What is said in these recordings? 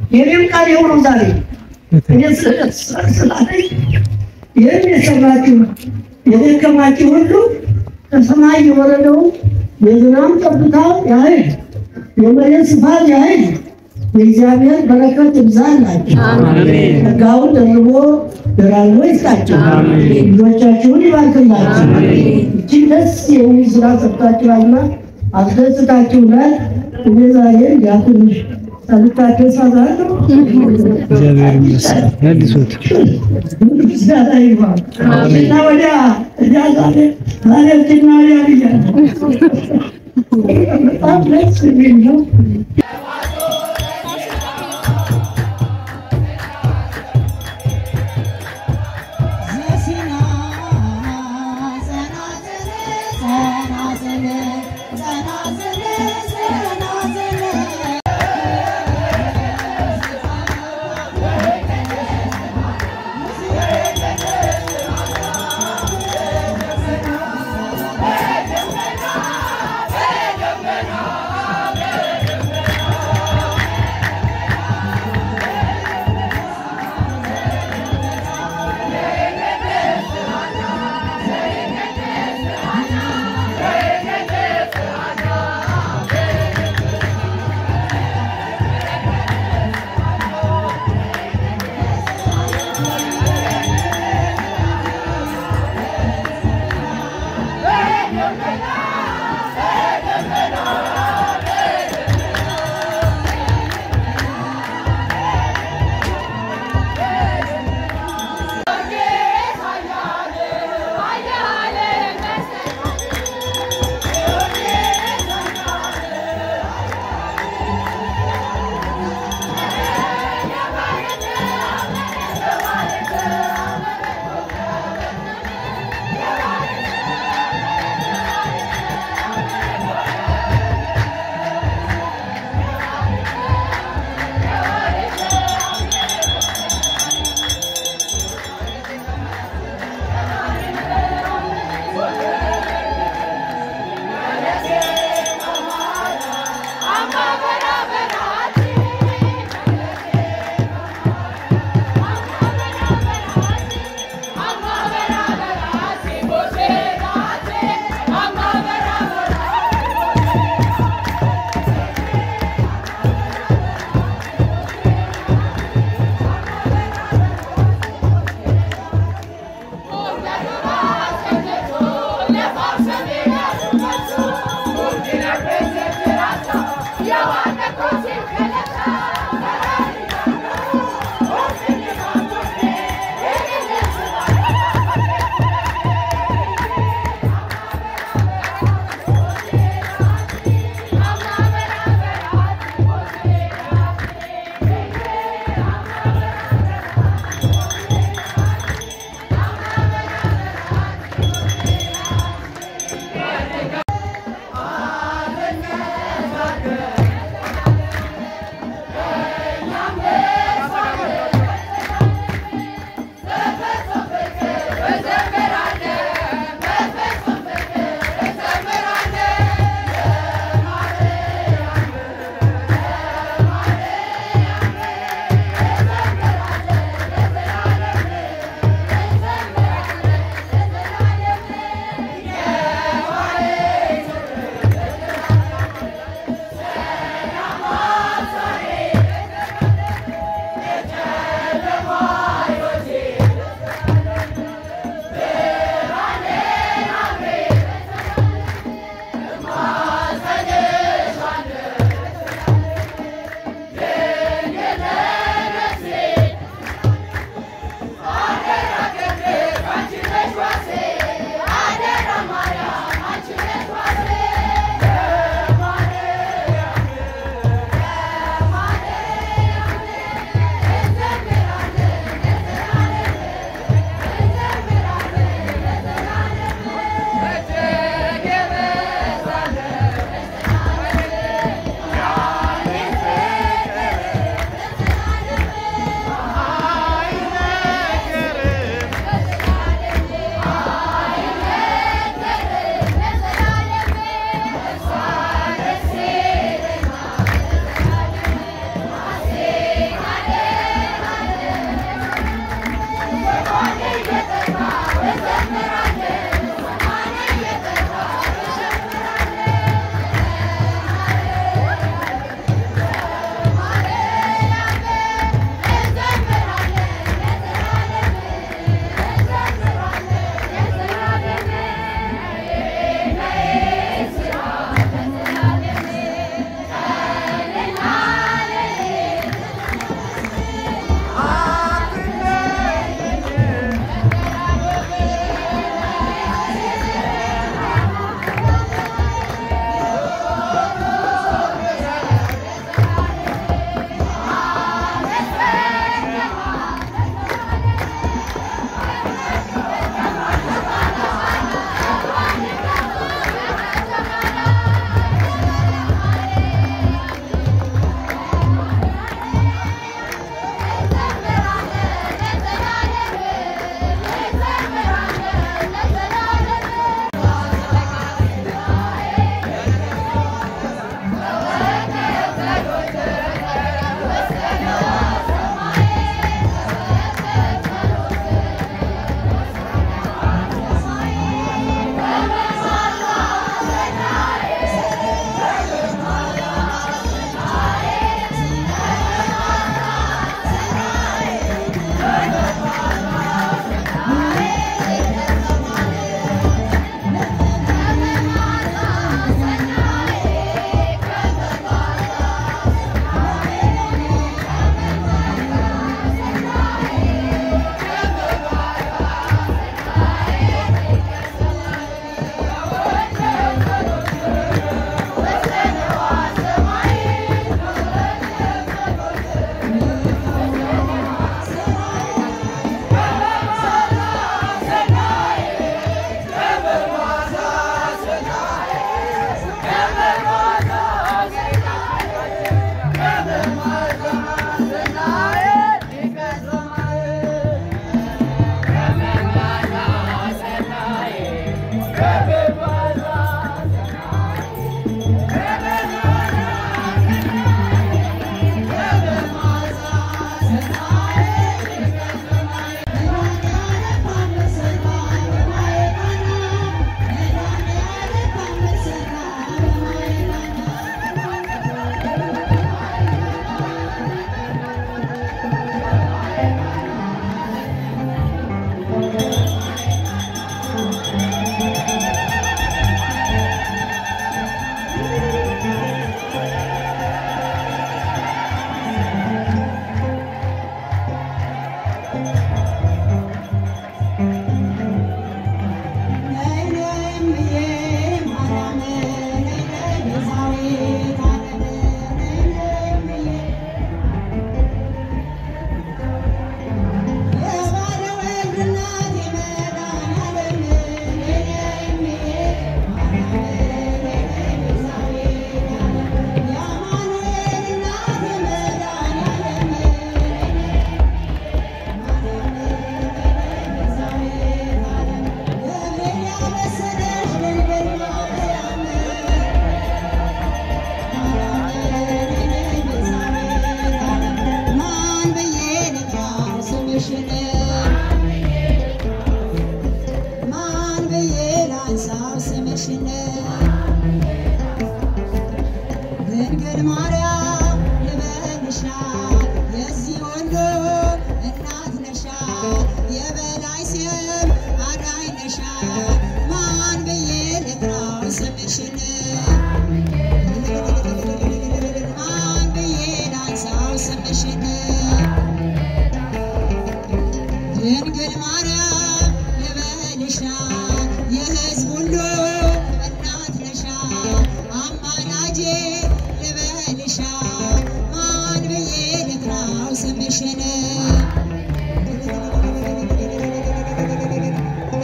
የኔም ቃል የሆነው ዛሬ እኔ ስላደይ ይህን የሰራችሁ የደከማችሁ ሁሉ ከሰማይ የወረደው የዝናብ ጠብታ ያህል የመሬት ስፋት ያህል የእግዚአብሔር በረከት ይብዛላችሁ። ጸጋውን ደርቦ ደራርቦ ይስጣችሁ። ልጆቻችሁን ይባርክላችሁ። እጅግ ደስ የሚል ስራ ሰርታችኋልና አስደስታችሁናል። እኔ ዛሬ ትንሽ ሳልታደስ አዛለሁ። እግዚአብሔር ይመስገን። መልሶት ምስጋና ይግባው። እና ወዲያ ዛሬ ዛሬና ወዲያ ብያለሁ። በጣም ደስ የሚል ነው።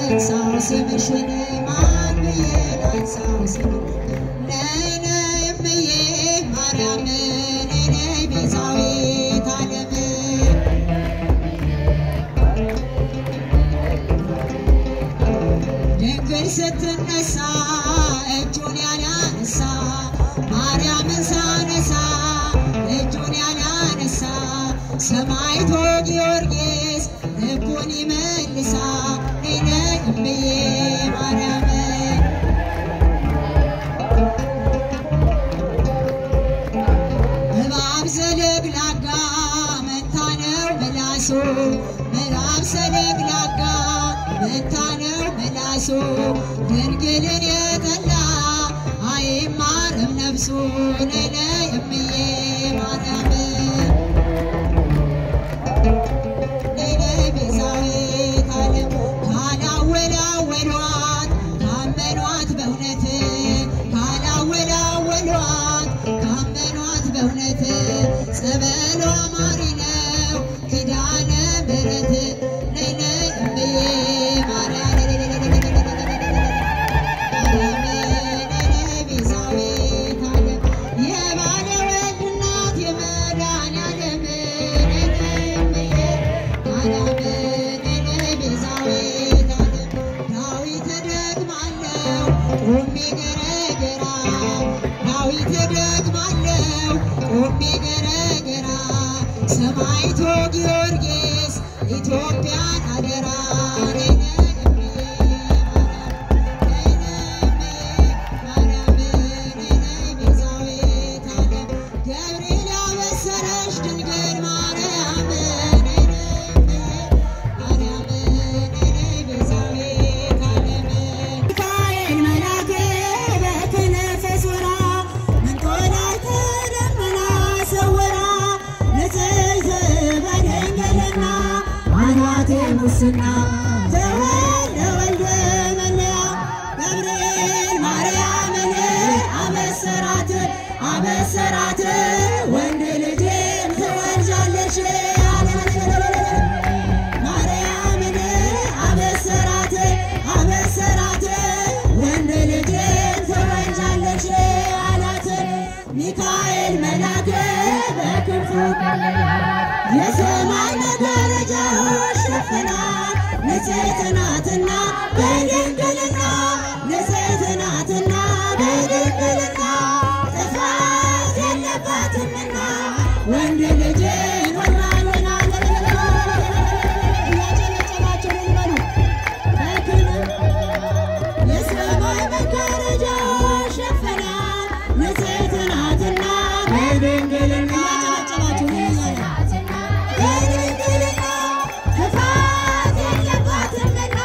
ላንሳው ስምሽን ማን ብዬ ላንሳው ስምሽን ነይ ነይ እምዬ ማርያም ነይ ነይ ቤዛዊተ ዓለም ድንግል ስትነሳ እጁን ያላነሳ ማርያምን ሳነሳ እጁን ያላነሳ ሰማዕቱ ጊዮርጊስ ልቡን ይመልሳ ነይ ነይ እምዬ ማርያም እባብ ዘለግላጋ መታ ነው ምላሱ እባብ ዘለግላጋ መታ ነው ምላሱ ድንግልን የጠላ አይማርም ነፍሱ ነይ ነይ እምዬ ማርያም ነይ ነይ ቤዛዊተ ዓለም ካላወላወሏት ካመኗት በእውነት ካላወላወሏት ካመኗት በእውነት ጸበሏ ማሪ ነው ኪዳነ ምሕረት ነይ ነይ እምዬ ማርያም ቆሜ ገረገራ ዳዊት ደግማለው ቆሜ ገረገራ ሰማዕቱ ጊዮርጊስ ኢትዮጵያን አደራ ነይ ነይ እምዬ ማርያም ነይ ነይ ቤዛዊተ ዓለም ገብርኤል ያበሰረሽ ድንግል ማርያም ነይ ነይ እምዬ ማርያም ነይ ነይ ቤዛዊተ ዓለም ሚካኤል መልአክ በክንፍ ዙራ መንጦላዕተ ደመና ሰውራ ንጽሕት በድንግልና አልባቴ ሙስና ተወልደ ወልደ መለያ ገብርኤል ማርያምን አበሰራት አበሰራት ወንድ ልጅም ትወልጃለሽ ማርያምን አበሰራት አበሰራት ወንድ ልጅም ትወልጃለሽ አላት ሚካኤል መልአክ በክንፉ የሰማይ መጋረጃዎች ሸፈና ንጽሕት ናትና በድንግልና ንጽሕት ናትና በድንግልና ጥፋት የለባትምና ወንድ ልጅን ወልዳለና እያጨበጨባቸው ልበሉ የሰማይ መጋረጃዎች ሸፈና ንጽሕት ናትና በድንግልና በድንግልና ጥፋት የለባትምና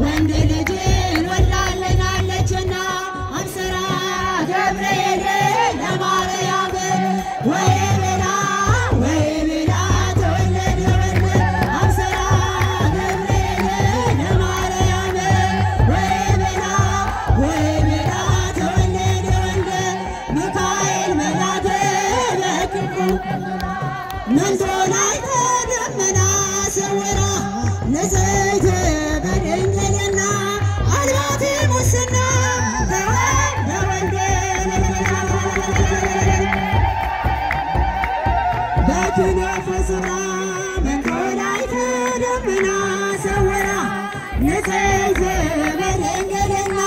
ወንድ ልጅን ወልዳለናለችና አብስራ ገብርኤል ለማርያም ወይ ብላ ተወለደ ወልድ አብስራ ገብርኤል ለማርያም ወይ ብላ ተወለደ ወልድ ሚካኤል መልአክ በክንፉ መንጦላዕተ ደመና ሰውራ ንጽሕት በድንግልና አልባቴ ሙስና ተወልደ ወልድ በክንፍ ዙራ መንጦላዕተ ደመና ሰውራ ንጽሕት በድንግልና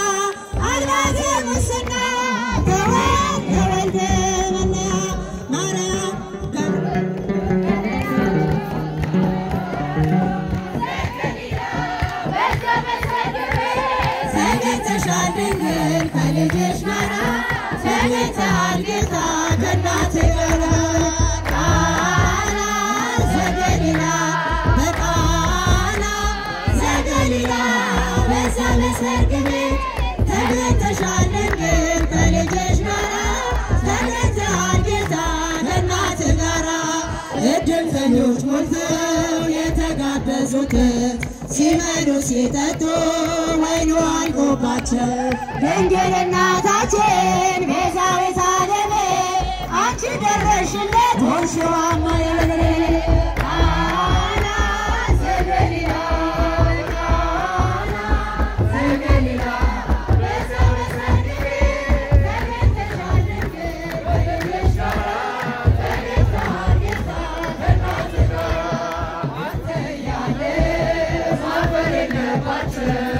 አልባቴ ሙስና ተወልደ ወልደ መለያ ማርያም ተገኝተሻል ድንግል ከልጅሽ ጋራ ተገኝተሃል ጌታ ከእናትህ ጋራ ቃና ዘገሊላ በቃና ዘገሊላ በዛ በሰርግ ቤት ተገኝተሻል ድንግል ከልጅሽ ጋራ ተገኝተሃል ጌታ ከእናትህ ጋራ እድምተኞች ሞልተው የተጋበዙት ሲበሉ ሲጠጡ ወይኑ አልቆባቸው ድንግል እናታችን ቤዛዊተ ዓለም አንቺ ደረሽለት ሆንሽው አማኝ ቃና ዘገሊላ ቃና Yeah.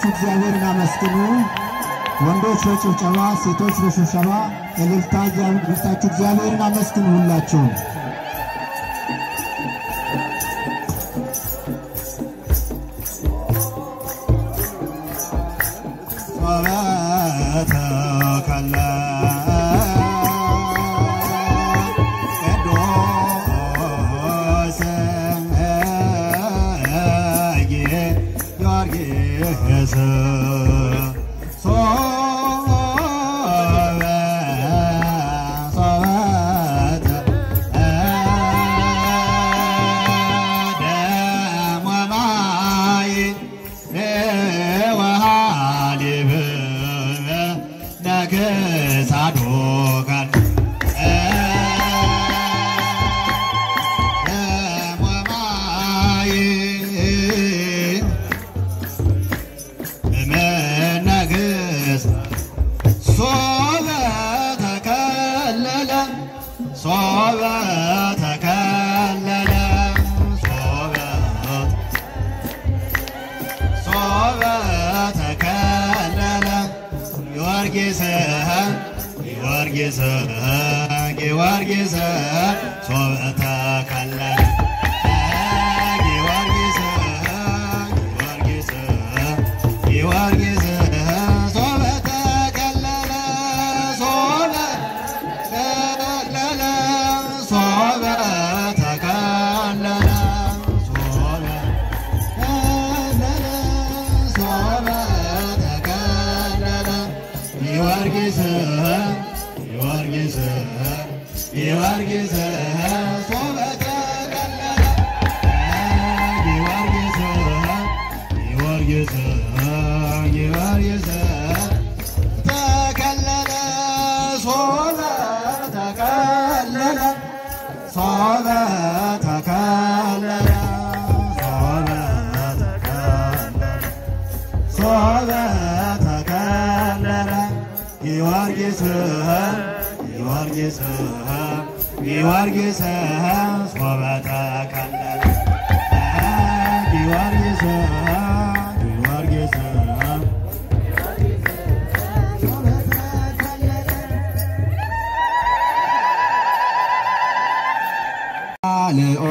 እግዚአብሔርን አመስግኑ። ወንዶች በጭብጨባ ሴቶች በሽብሸባ እልልታ ያብርታችሁ። እግዚአብሔርን አመስግኑ ሁላችሁም። صوبة تكلل ጊዮርጊስ ጊዮርጊስ ሶበተ ከለለ ጊዮርጊስ ጊዮርጊስ ጊዮርጊስ ሶበተ ከለለ ሶበተ ከለለ ሶበተ ከለለ ሶበተ ከለለ ጊዮርጊስ ጊዮርጊስ ጊዮርጊስ ሶበተ ከለለ ጊዮርጊስ ጊዮርጊስ ጊዮርጊስ ተከለለ ሶበተ ከለለ ሶበተ ከለለ ሶበተ ከለለ ጊዮርጊስ ጊዮርጊስ ጊዮርጊስ ሶበተ ከለለ ጊዮርጊስ ጊዮርጊስ አልኦ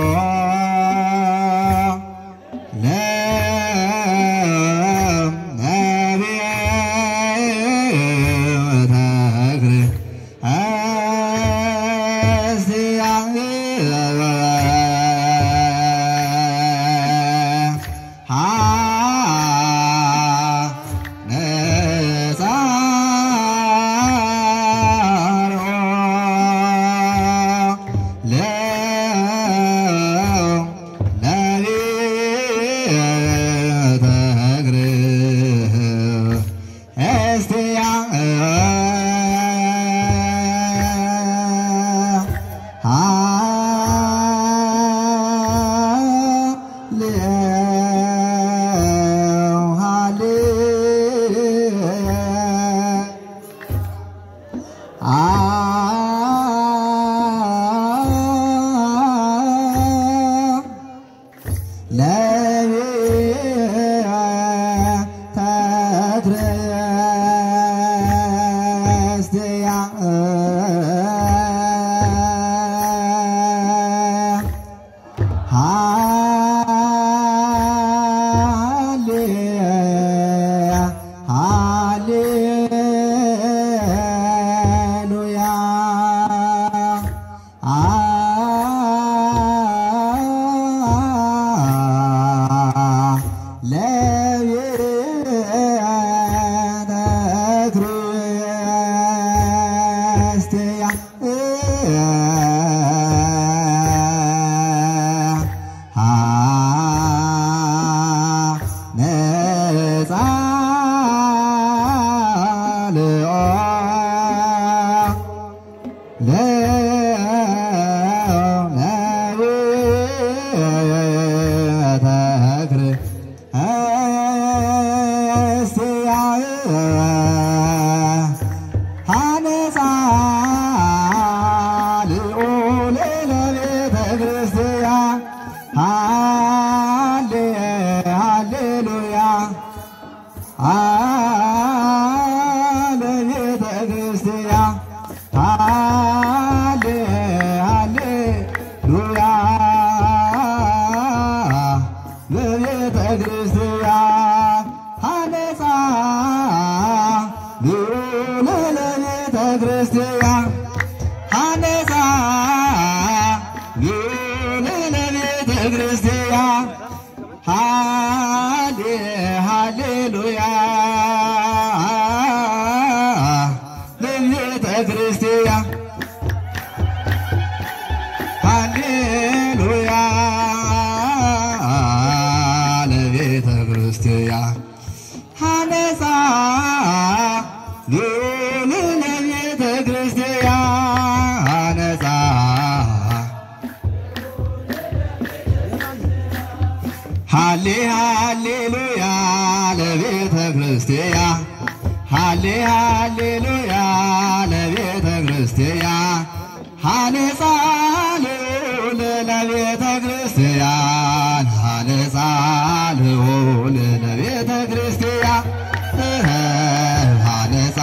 ሃነጻ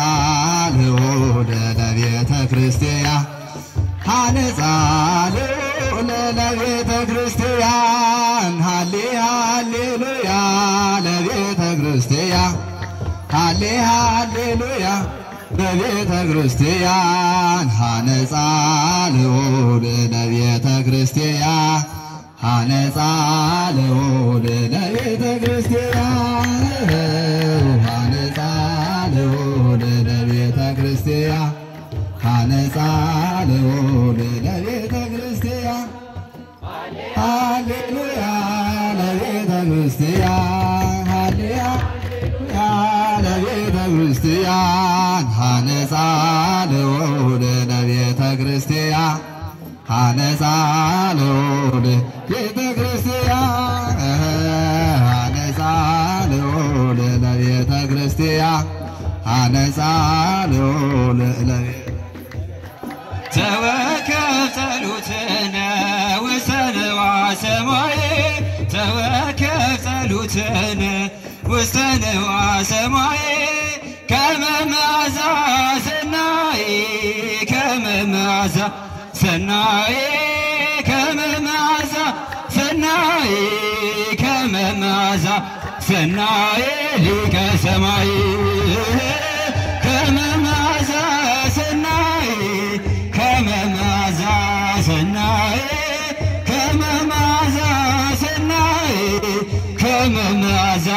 ለቤተ ክርስቲያን ሃሌ ሃሌሉያ ለቤተ ክርስቲያን ሃሌ ሃሌሉያ ለቤተ ክርስቲያን ሐነጻ ልዑል ለቤተ ክርስቲያን ሐነጻ ልዑል ለቤተ ክርስቲያን ሐነጻ ልዑል ለቤተ ክርስቲያን ሐነጻ ልዑል ለቤተ ክርስቲያን ሃሌሉያ ለቤተ ክርስቲያን ሃሌሉያ ለቤተ ክርስቲያን ሐነጻ ልዑል ለቤተ ክርስቲያን ሐነጻ ልዑል ቤተ ክርስቲያን ሐነጻ ልዑል ለቤተ ክርስቲያን ሐነጻ ልዑል ተወከፍ ጸሎትነ ውስተ ንዋየ ሰማይ ተወከፍ ጸሎትነ ውስተ ንዋየ ሰማይ ከመ መዓዛ ሰናይ ከመ መዓዛ ሰናይ ከመ መዓዛ ሰናይ ከመ መዓዛ ሰናይ ሊቀ ሰማይ ከመ መዓዛ ሰናይ ከመ መዓዛ ሰናይ ከመ መዓዛ ሰናይ ከመ መዓዛ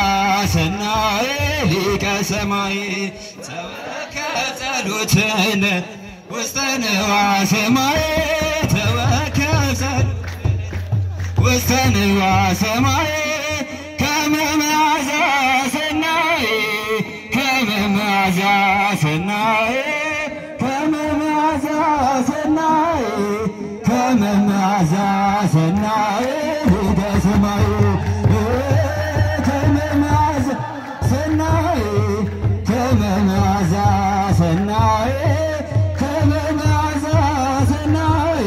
ሰናይ ሊቀ ሰማይ ተወከፍ ጸሎትነ ውስተ ንዋየ ሰማይ ተወከፍ ውስተ ንዋየ ሰማይ ከመ መዓዛ ሰናይ ከመ መዓዛ ሰናይ ከመ መዓዛ ሰናይ ከመ መዓዛ ሰናይ ሊቀ ሰማይ ከመ መዓዛ ሰናይ ከመ መዓዛ ሰናይ ከመ መዓዛ ሰናይ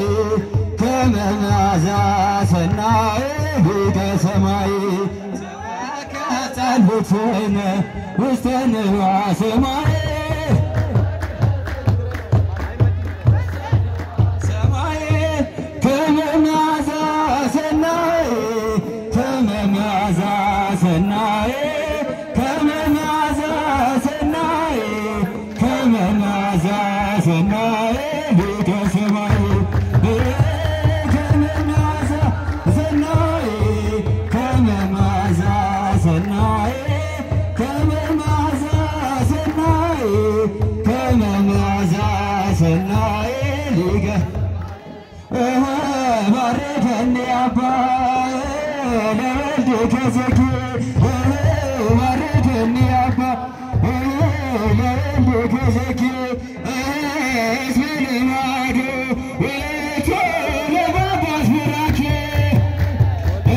ከመ መዓዛ ሰናይ ሊቀ ሰማይ ጸሎትነ ውስተ ንዋየ ሰማይ ከመ መዓዛ ሰናይ ከመ መዓዛ ሰናይ ከመ መዓዛ ሰናይ ከመ መዓዛ ሰናይ ሊቀ ሰማይ ከመ መዓዛ ሰናይ ከመ መዓዛ ሰናይ ከመ መዓዛ ሰናይ ከመ መዓዛ ሰናይ ሊቀ ባርከኒ አባ ለወልድከ ዘኪ ባርከኒ አባ ለወልድከ ዘኪ እስመ ልማዱ ውእቱ ለጳጳስ ቡራኬ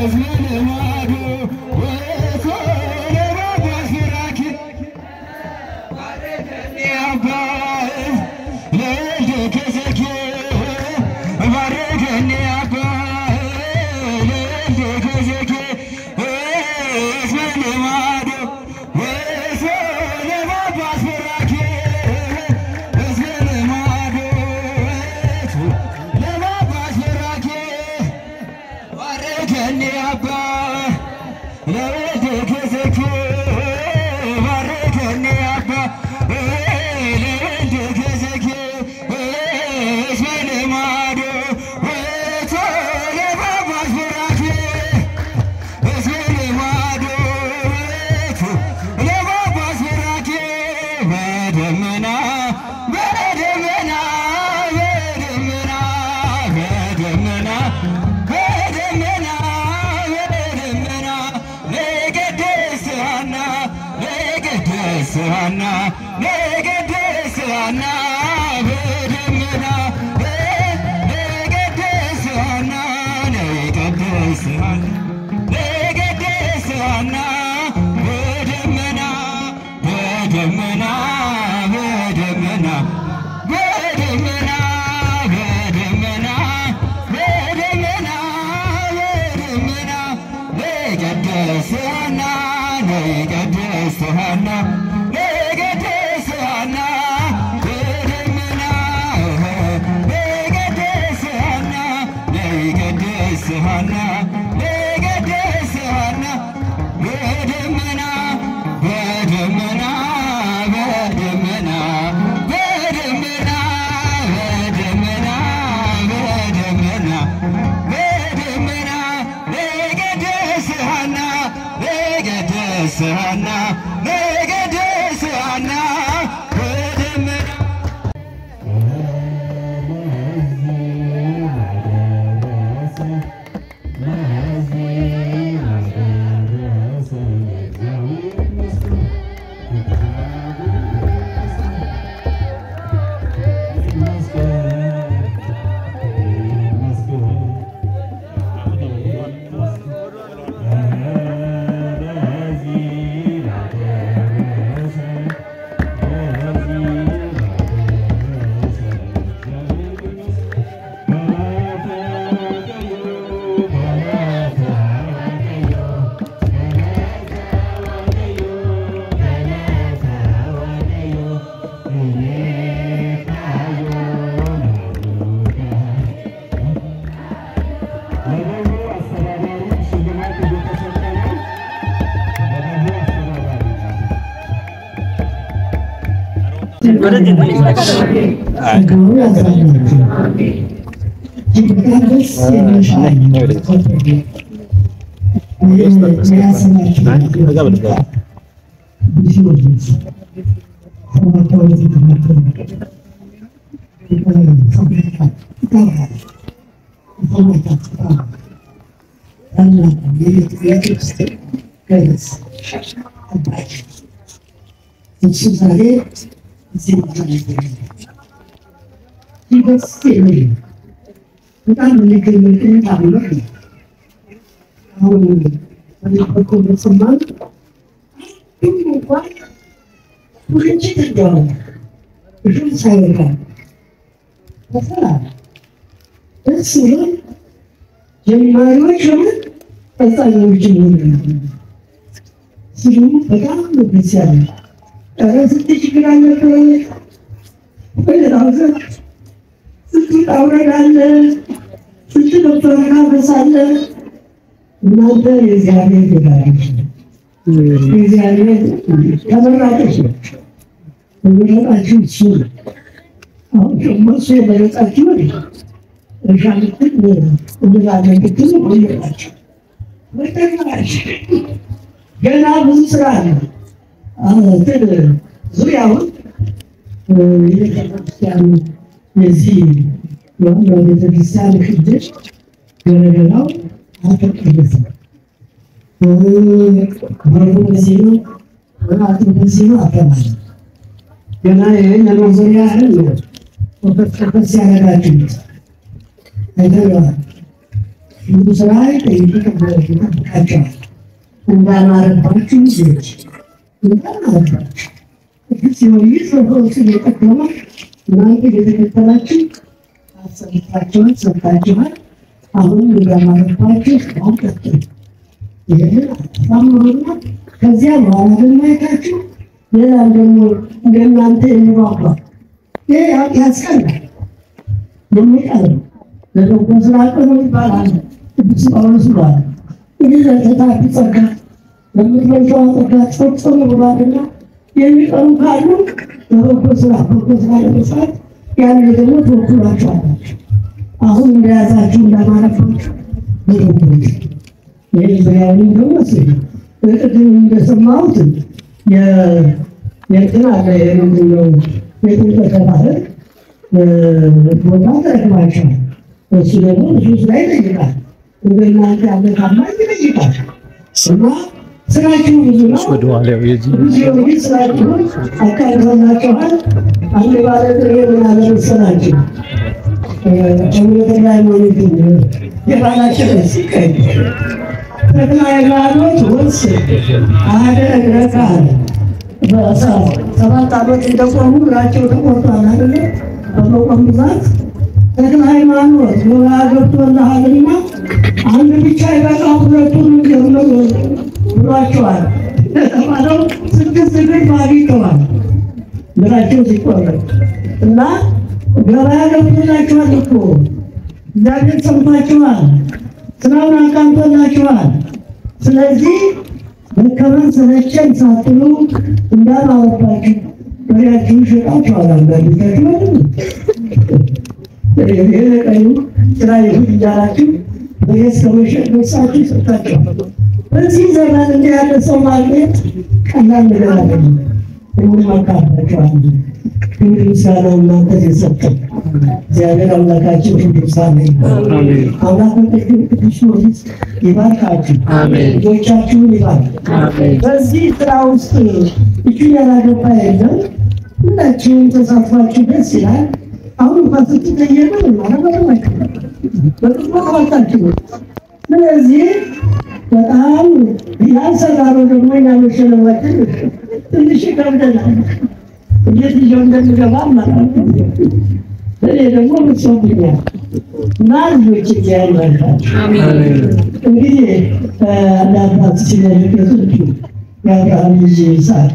እስመ ልማዱ ውእቱ ለጳጳስ ቡራኬ ባርከኒ አባ ለወልድከ ዘኪ ባርከኒ አባ ለወልድከ ዘኪ እስመ ልማዱ ውእቱ ለጳጳስ ቡራኬ እስመ ልማዱ ውእቱ ለጳጳስ ቡራኬ ባርከኒ አባ ለወልድከ ዘኪ ባርከኒ አባ ለወልድከ ዘኪ እስመ ልማዱ ውእቱ ለጳጳስ ቡራኬ እስመ ልማዱ ውእቱ ለጳጳስ ቡራኬ በደመና በደመና በደመና በደመና በደመና በደመና ለቅድስት ሐና ለቅድስት ሐና ለቅድስት ሐና በደመና ለቅድስት ሐና ለቅድስት ሐና ለቅድስት ሐና በደመና በደመና በደመና በደመና በደመና በደመና በደመና ለቅድስት ሐና ለቅድስት ሐና ለቅድስት ሐና በደመና ለቅድስት ሐና ሐና ነገደስ ሐና በደመና በደመና በደመና በደመና በደመና በደመና በደመና ነገደስ ሐና ነገደስ ሐና ነገደስ ሐና በደመና ገና ብዙ ስራ አለ። ዙሪያውን የቤተክርስቲያኑ የዚህ የቤተክርስቲያን ክድር ገለገላው አልተቀደሰም። በሩ በዚህ ነው፣ ወራቱ በዚህ ነው አተማለ ገና ይህን ዙሪያ ያህል ወፈስ ያደረጋችሁት አይተዋል። ብዙ ስራ ይጠይቃቸዋል። እንዳማረባችሁ ልጆች እንዳማረባችሁ ሲሆን ሰዎችን የጠቀመ እናንተ የተከተላችሁ አሰብታችኋል፣ ሰብታችኋል። አሁን እንዳማረባችሁ አሁን ቀጥሉ። ይህንን አታምሩና ከዚያ በኋላ ደግሞ አይታችሁ ሌላም ደግሞ እንደናንተ የሚባባ ይህ ያስቀናል። የሚቀርብ ለበጎ ስራ ቅርብ ይባላል። ቅዱስ ጳውሎስ ብሏል። ይህ ለተታፊ ጸጋ ለምትመንሸዋ ጸጋ ጸጥሎ ብሏልና የሚቀሩ ካሉ ለበጎ ስራ ለመስራት ያን ደግሞ ትወክሏቸዋላችሁ። አሁን እንደያዛችሁ እንዳማረባችሁ በደንብ ይህ ዙሪያውን ደግሞ ቅድም እንደሰማሁት የእንትን አለ የምንድነው የጥምቀተ ባህር ቦታ ተረክባቸዋል። እሱ ደግሞ እሱ ላይ ይጠይቃል። እንደናንተ ያለ ታማኝ ይጠይቃል እና ስራችሁ ብዙ ነው። ብዙ ስራችሁ አካልሆናችኋል። አንድ ባለት ምን አለ መሰላችሁ እምነትና ሃይማኖት የባላቸው ሲቀኝ ተክለ ሃይማኖት ወስ አደረጋል። ሰባት ዓመት እንደቆሙ እግራቸው ተቆርጧል አይደለ? በመቆም ብዛት ተክለ ሃይማኖት ወራ ገብቶልሃልና አንድ ብቻ ይበቃ ሁለቱን ጀምሮ ብሏቸዋል። ተባለው 6 እግር አግኝተዋል እግራቸው ሲቆረጥ እና ገበያ ገብቶላችኋል እኮ እግዚአብሔር ሰምቷችኋል። ስራውን አቃንቶላችኋል። ስለዚህ መከመን ሰለቸን ሳትሉ እንዳላወጣችሁ በሬያችሁን ሸጣችኋል። አንዳንዶቻችሁ ማለት ነው። የቀዩ ስራ ይሁን እያላችሁ በሬ እስከመሸጥ ደርሳችሁ ሰጣችኋል። በዚህ ዘመን እንዲህ ያለ ሰው ማግኘት ቀላል ነገር አይደለም። እንመካባቸዋለን። ክብር ምስጋና እናንተ የሰጠን እግዚአብሔር አምላካችን ቅዱሳን አምላክ ቅዱስ ጊዮርጊስ ይባርካችሁ፣ ልጆቻችሁን ይባርክ። በዚህ ስራ ውስጥ እጁን ያላገባ የለም። ሁላችሁም ተሳትፏችሁ ደስ ይላል። አሁን እንኳን ስትጠየቁ አለመረማችሁ በጥቅሞታችሁ። ስለዚህ በጣም ያንሰራረው ደግሞ ያመሸለማችን ትንሽ ይከብደናል። እንዴት ይዤው እንደምገባ ማለት ነው። እኔ ደግሞ ምትሰውኛል እና ልጆች እግዚአብሔር ይባርካችሁ። እንግዲህ ለአባት ሲመለከቱ የአብርሃም ልጅ ይስሐቅ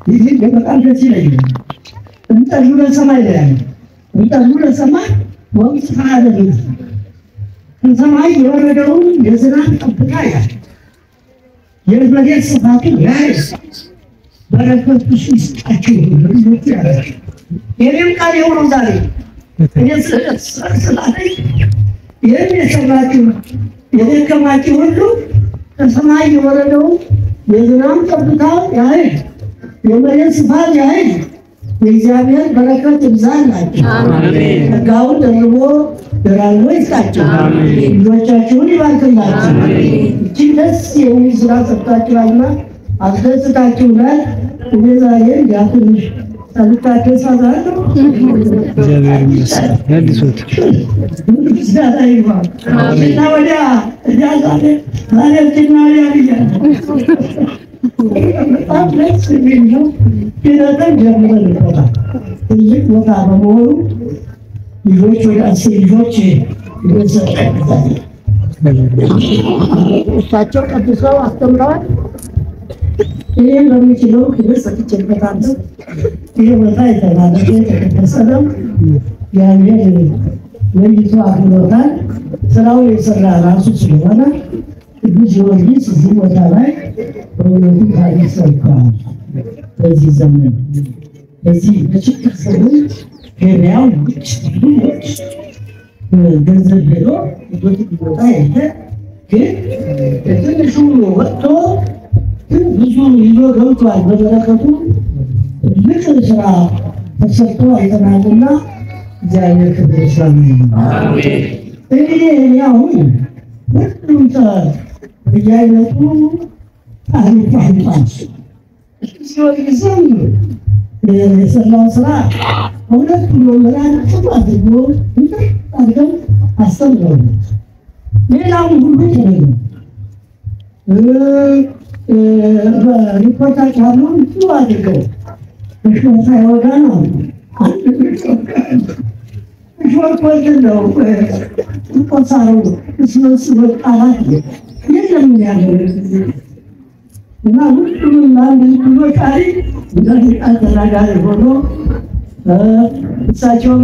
ይህ በጣም ደስ ይለኛል። እንጠሉ ለሰማይ ላይ እንጠሉ ለሰማይ ወቅት ካለ ከሰማይ የወረደውን የዝናብ ጠብታ ያህል የመሬት ስፋትን ያህል በረከት ይስጣችሁ ልጆች ያላችሁ። የኔም ቃል የሆነው ዛሬ እኔ ስላለኝ ይህን የሰራችሁ የደከማችሁ ሁሉ ከሰማይ የወረደውን የዝናብ ጠብታ ያህል የመሬት ስፋት ያህል የእግዚአብሔር በረከት ይብዛላችሁ። ጸጋውን ደርቦ ደራርቦ ይስጣችሁ። ልጆቻችሁን ይባርክላችሁ። እጅግ ደስ የሚል ስራ ሰርታችኋልና አስደስታችሁናል። እኔ ዛሬ ትንሽ ሳልታደስ አድራለሁ። እግዚአብሔር ይመስገን። ያድሱት ምስጋና ይግባው እና ወዲያ ዛሬ ዛሬና ወዲያ ብያለሁ። በጣም ደስ የሚል ነው። ሂደትን ጀምረንበታል። ትልቅ ቦታ በመሆኑ ልጆች ወደ 10 ልጆች ይሰጣል። እሳቸው ቀድሰው አስተምረዋል። ይህም በሚችለው ክብር ሰጥቼበታለሁ። ይህ ቦታ የተባረከ የተቀደሰ ነው። ያንን ለይቶ አክብሮታል። ስራው የሰራ ራሱ ስለሆነ ቅዱስ ጊዮርጊስ እዚህ ቦታ ላይ በእውነቱ ታሪክ ሰርተዋል። በዚህ ዘመን በዚህ በችግር ዘመን ገበያው ውጭ ገንዘብ ሄዶ ቦታ የለ፣ ግን ትንሹ ወጥቶ ብዙ ይዞ ገብቷል። በበረከቱ ትልቅ ስራ ተሰርቶ አይተናልና እግዚአብሔር ክብር ይስፋ። እንግዲህ እኔ አሁን ሁሉም በየአይነቱ ታሪክ አልቋል። ጊዮርጊስም የሰራው ስራ ሁለቱ መምህራን ጥሩ አድርገው አስተምረው ሌላውን ሁሉ ተነግሮ ሪፖርታች አሉን ጥሩ አድርገው በሽታ ይወጋ ነው። ሾርት ወርድ ነው ቆሳረው ስስ በቃላት የለም ያለው እና ሁሉም ለአንድ ብሎ ቃሪ እንደዚህ ቃል ተናጋሪ ሆኖ እሳቸውም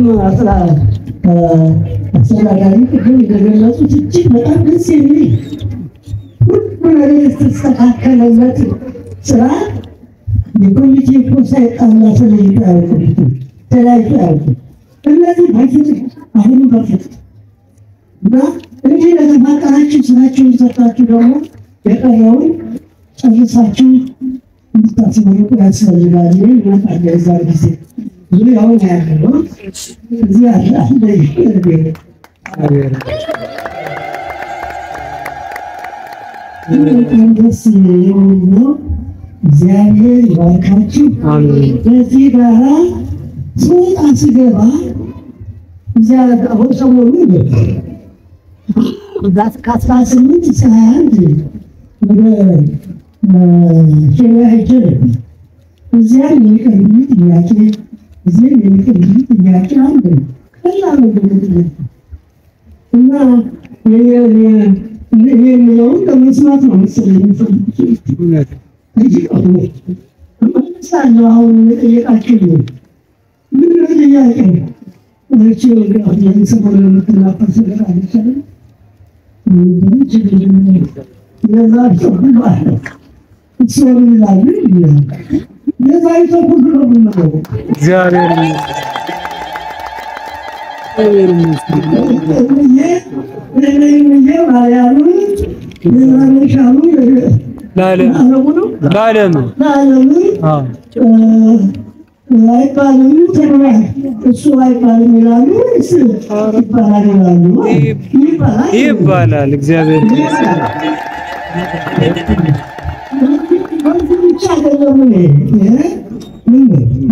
አስተናጋሪ ቅድም እንደገለጹት እጅግ በጣም ደስ የሚል ሁሉ ነገር የተስተካከለለት ስራ የኮሚቴ እኮ ሳይጣላ ተለያይቶ አያውቁም። እነዚህ በፍቅር አሁንም በፍቅር እና እንዲህ ለተፋቀራችሁ ስራችሁን ሰርታችሁ ደግሞ የቀረውን ጨርሳችሁ እንድታስመርቁ ያስፈልጋል። ይመጣል የዛ ጊዜ ዙሪያውን ያለው እዚህ አለ ደስ የሚል ነው። እግዚአብሔር ይባርካችሁ። በዚህ ጋራ ስወጣ ስገባ እዚያ አሁን ሰሞኑን ከ18 እስከ 21 ወደ ኬንያ ሄጄ ነበር። እዚያም የሚቀርብልኝ ጥያቄ እዚህም የሚቀርብልኝ ጥያቄ አንድ ነው። ቀላል ነው እና የሚለውን ለመስማት ነው መሰለኝ የሚፈልጉት። እመልሳለሁ። አሁን የጠየቃችሁ ምንድን ነው ጥያቄ? እቺ የሰሞኑ የምትናፈስ ነገር አለችም የዛ ሰው ሁሉ አለ እሱ ይላል የዛ ሰው ሁሉ ነው እግዚአብሔር ለዓለም አይባልም ተብሏል። እሱ አይባልም ይላሉ ይባላል። እግዚአብሔር ብቻ አይደለም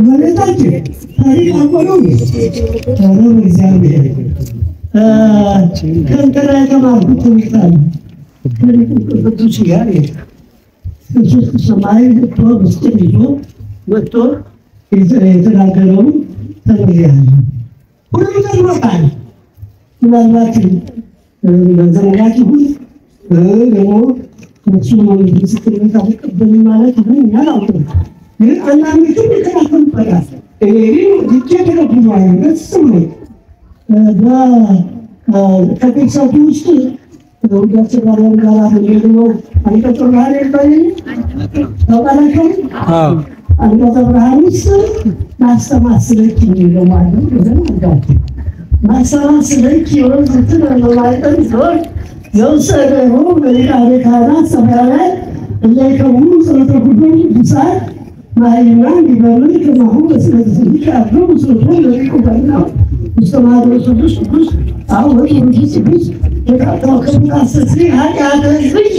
ማለታችን ታሪክ አቆየው እግዚአብሔር ከእንትና የተማርኩት ትምህርት አለ ቅዱስ ጋር ኢየሱስ ሰማይ ውስጥ ይዞ ወጥቶ የተናገረውን ተነግሬያለሁ። ሁሉም ተግባባል። ምናልባት በዘመናት ሁሉ ደግሞ እሱ ምስክርነት አልቀበልም ማለት ነው ያላውቅም። ግን አንዳንዶቹ ይከራከሩበታል። እኔ ግን ግጭ ተቀብሏል። ደስ ብሎኝ ከቤተሰቡ ውስጥ ውዳሴ ማርያም ጋር ደግሞ አንቀጽ ብርሃን ይባላል ታውቃላችሁ? አንቀጸ ብርሃን ውስጥ ማስተማስለች የሚለው ማለት ነው። ማስተማስለች የወንዝትን ለማይጠን ሲሆን የውሰደሁ በሊቃነ ካህናት ሰማያውያን እንዳይከውኑ ጸሎተ ጉባኤ ቅዱሳን ማይና እንዲበሉ ከማሁ በስለት ስልክ አብሮ ምስሎቶ ለሊቁ ባይናው ውስተ ማኅበረ ቅዱስ ቅዱስ አሁን ወቅዱስ ቅዱስ ከመታሰስሪ ኃጢአተ ሕዝብሽ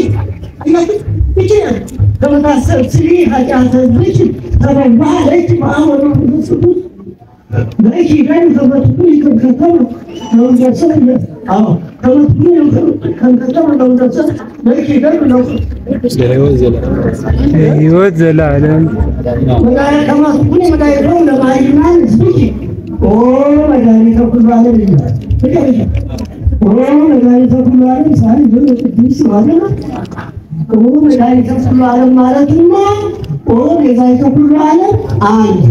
ከመታሰስሪ ኃጢአተ ሕዝብሽ ተበባለች ማኅበረ ቅዱስ ቅዱስ በእሺ ጋር ከመትኩ ይከተሉ ለወንጀሰ ከመትኩ ከንከተሉ ለወንጀሰ በእሺ ጋር ነው ሕይወት ዘላለም ከመትኩ መዳይሮ ለማይማን ሕዝብሽ መድኃኒተ ኩሉ ዓለም ይላል። መድኃኒተ ኩሉ ዓለም ሳይ ቅዱስ ማለት መድኃኒተ ኩሉ ዓለም ማለትና መድኃኒተ ኩሉ ዓለም አንድ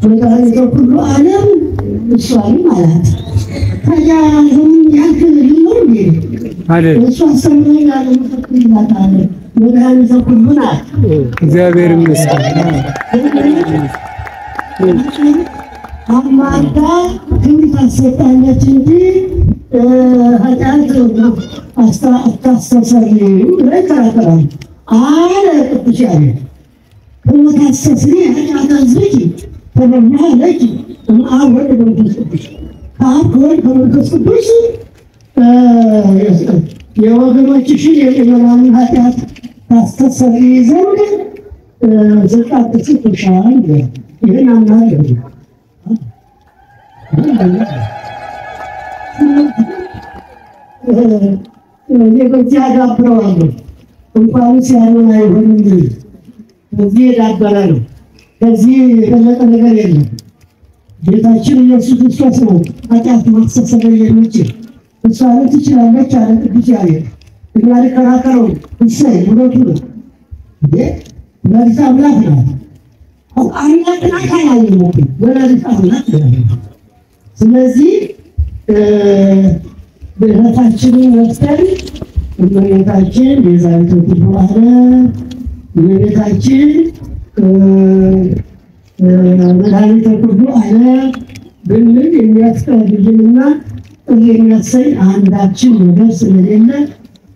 መድኃኒተ ኩሉ ዓለም እሷን ማለት ታዲያ ያክል ነው እሷ ሰምተኛ ለመፈክርላታለ መድኃኒተ ኩሉ ናት። እግዚአብሔር ይመስገን። አማርታ ትምህርት አሰጣለች እንጂ ኃጢአት አታስተሰርይ ብለው ይከራከራሉ። አለ ቅዱስ ያሬድ ከመታሰስሪ ኃጢአተ ሕዝብሽ ተበባለች እምአብ ወወልድ ወመንፈስ ቅዱስ ከአብ ከወልድ ከመንፈስ ቅዱስ የወገኖችሽን የምዕመናንን ኃጢአት ታስተሰርይ ዘንድ ስልጣን ተሰጥቶሻል። ይህን አምናለሁ። በዚህ አዳብረዋለሁ እንኳንስ ያንን አይሆንም። በዚህ የዳበረ ነው። ከዚህ የበለጠ ነገር የለም። ጌታችን ኢየሱስ ክርስቶስ ነው ኃጢአት ማስተሰረይ የሚችል። እሷ ትችላለች አለ ቅዱስ ያሬድ። እኛ ልከራከረው እሰይ ብሎቱ ነው ወላዲተ አምላክ ናት። አምላክ ናት አላለም ወላዲተ አምላክ ናት። ስለዚህ በህይወታችንን ወስደን እመቤታችን ቤዛዊተ ኩሉ ዓለም እመቤታችን መድኃኒተ ኩሉ ዓለም ብንል የሚያስቀርልንና የሚያሰኝ አንዳችን ነገር ስለሌለ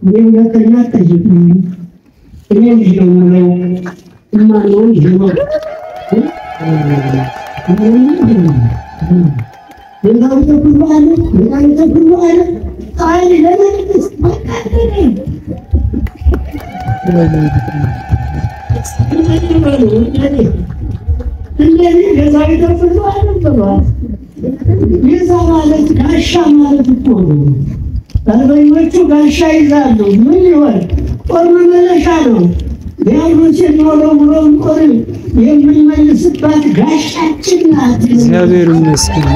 እኔ ሁለተኛ ጠይቁኝ እኔ ልጅ ነው የምለው እማነው ልጅ ነው ቤዛዊተ ኩሉ ዓለም መድኃኒተ ኩሉ ዓለም ቃል ለመንግስት መቃደል እንደዚህ ቤዛዊተ ኩሉ ዓለም ብሏል። ቤዛ ማለት ጋሻ ማለት እኮ ነው። አርበኞቹ ጋሻ ይዛሉ። ምን ይሆን? ጦር መመለሻ ነው። ዲያብሎስ የሚወረውረውን ጦር የምንመልስባት ጋሻችን ናት። እግዚአብሔር ይመስገን።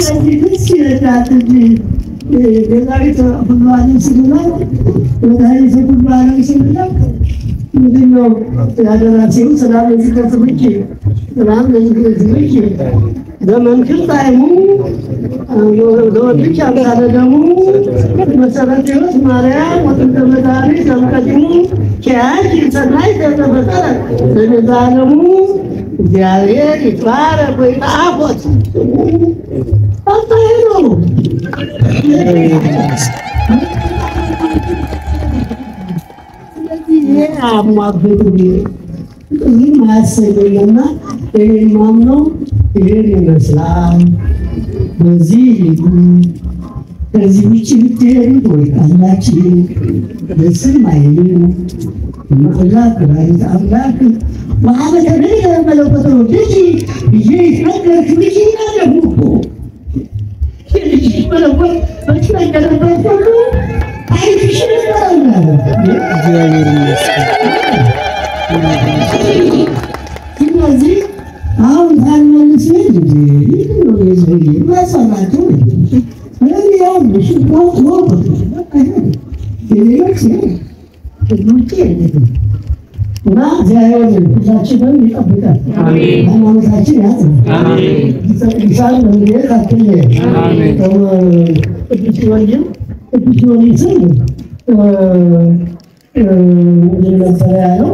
ስለዚህ ደስ ይላል። የዛሬት ሁሉ ዓለም ስንለው ወዳሪት ሁሉ ዓለም ስንለው ምንድነው ያደራሲው ሰላም ለዝክርት ብቻ ሰላም ለዝክርት ብቻ ዘመንክር ታይሙ ወደወልች አምሳለ ደሙ መሰረተ ሕይወት ማርያም ወጥንተ መድኃኒት ተመቀዲሙ ኪያች ሰናይ ተተፈጠረ ለዘላለሙ እግዚአብሔር ይትባረክ ወይትዓፎት አጣይሩ አማበዱ ይህ ማሰለኝና ማምነው ይሄን ይመስላል። በዚህ ከዚህ ውጭ ብትሄዱ ወይቃላችሁ በስም አይሉ አምላክ ራይት አምላክ ማህበተ ላይ ለመለኮት ነው ልጅ ይሄ ነገር ልጅ ያለው ልጅ መለኮት በተገለበት ሁሉ አይሽሽ ነው እግዚአብሔር ይመስገን። ስለዚህ አሁን ታንመልስ እንጂ ነው የዚህ ማሳማቱ ያው ምሽት ነው እና እግዚአብሔር ሁላችንም ይጠብቃል። ሃይማኖታችን ያጽናል። ይሳል መንገድ አትለ ቅዱስ ጊዮርጊስን ነበር ያለው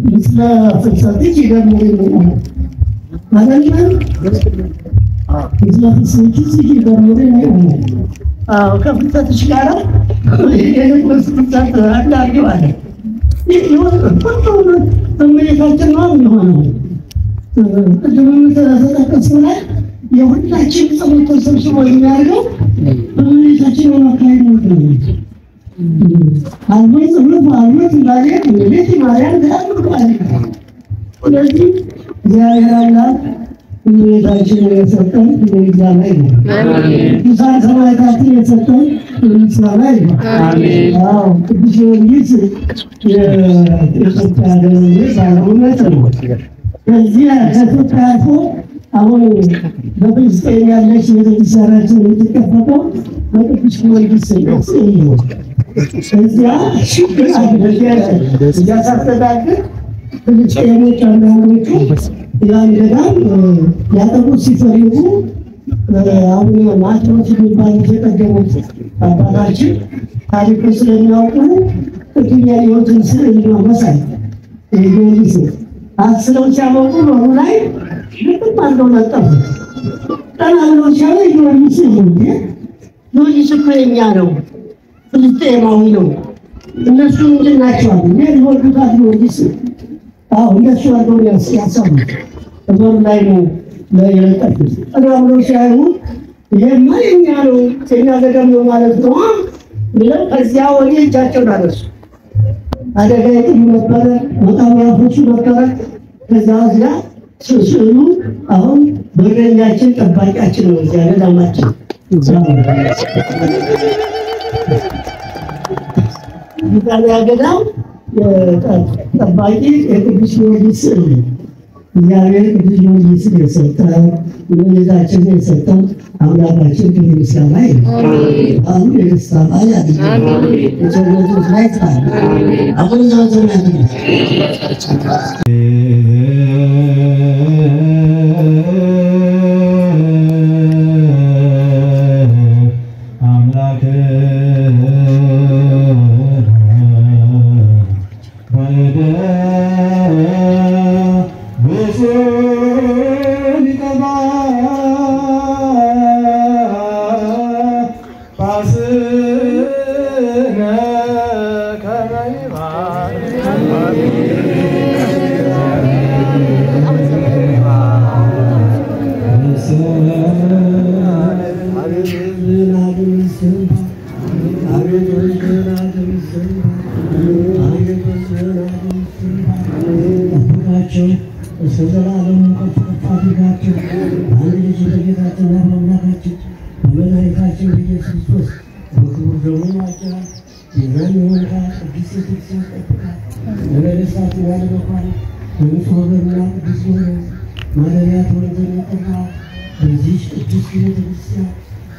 ምስለ ፍልሰትሽ ይገርመኝ ማለት ምስለ ፍልሰትሽ ይገርመኝ ከፍልሰትሽ ጋር የነገስ ፍልሰት አላርገው አለ በመሬታችን ነው የሚሆነው። ቅድም ተጠቀሰው ላይ የሁላችን ጸሎት ተሰብስቦ የሚያደርገው በመሬታችን ነው አካሄድ ነው። አልሞት ጸሎት አልሞት ማለት ለሌት ማርያም ተአምሯል። ስለዚህ እግዚአብሔር አምላክ እመቤታችን የሰጠን እግዚአብሔር ነው። ቅዱሳን ሰማዕታትን የሰጠን እግዚአብሔር ነው። አዎ ቅዱስ ጊዮርጊስ የኢትዮጵያ ገበሬ ባለውነት ነው። ከዚህ ከኢትዮጵያ አልፎ አሁን በፍልስጤም ያለች ቤተክርስቲያናችን የምትከፈተው በቅዱስ ጊዮርጊስ ነው። እዚያ ችግር አለ እያሳተዳግር ፍልስጤሞች አንዳንዶቹ ያን ገዳም ያጠቁት ሲፈልጉ አሁን ማቴዎስ የሚባሉት የቀደሙት አባታችን ታሪኩን ስለሚያውቁ ቅዱኛ ሕይወትን ስዕል ነው መሳይ ጊዮርጊስ አስለው ሲያመጡ ኖሩ ላይ ልቅም አድርገው ለጠፉት። ቀና ብለው ሲያዩ ጊዮርጊስ ነው። ጊዮርጊስ እኮ የእኛ ነው፣ ፍልስጤማዊ ነው። እነሱ ምንድን ናቸው አሉ። ሊወዱታል ጊዮርጊስ እነሱ አድርገው ያሳሙ እዞር ላይ ነው የለጠፉት። ቀና ብለው ሲያዩ ይሄማ የእኛ ነው የእኛ ገዳም ነው ማለት ነው ብለው ከዚያ ወዲህ እጃቸውን አነሱ። አደጋ ይጥሉ ነበረ፣ በጣም ያፎቹ ነበረ። ከዛ ወዲያ ስዕሉ አሁን በረኛችን ጠባቂያችን ነው። እዚያ ገዳማችን ቢታንያ ገዳም ጠባቂ የቅዱስ ጊዮርጊስ ስዕል እግዚአብሔር ቅዱስ ጊዮርጊስን የሰጠን እመቤታችን የሰጠን አምላካችን ክብር ምስጋና ይሁን። አሁን የደስታ በዓል ያድርግልን። የቸርነቱ ላይ ይስጣል። አሁን ዘወትር ያድርግልን።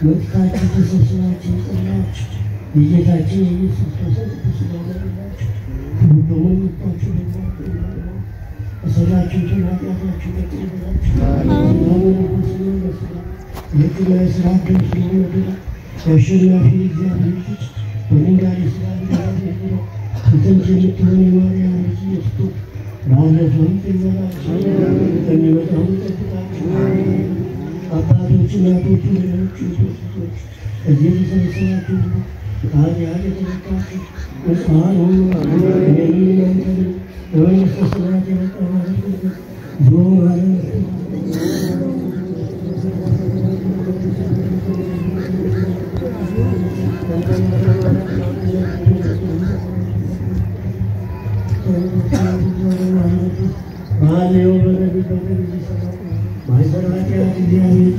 መጥታችሁ ተሰብስባችሁ የጸናችሁ የጌታችን የኢየሱስ ክርስቶስ ስለሆነላችሁ ሁሉም መጥታችሁ በሰራችሁትን ኃጢአታችሁ ተቀበላችሁ የቅና ስራ ደስ ይሆንብላ የአሸናፊ እግዚአብሔር ልጅ በድንጋሌ ስራ የጥንት የምትሆን የማርያም ልጅ ኢየሱስ ባለፈውም ትይዘላችሁ የሚመጣውን ጠብቃችሁ አባቶች እናቶች ወንድሞች ሴቶች እዚህ የተሰበሰባችሁ ኃጢአት የተመታችሁ ንጹሐን ሁኑ እኔንም እናንተንም ለመንግሥተ ሰማያት የበቃሁ አድርጉበት ዞ ማለት እግዚአብሔር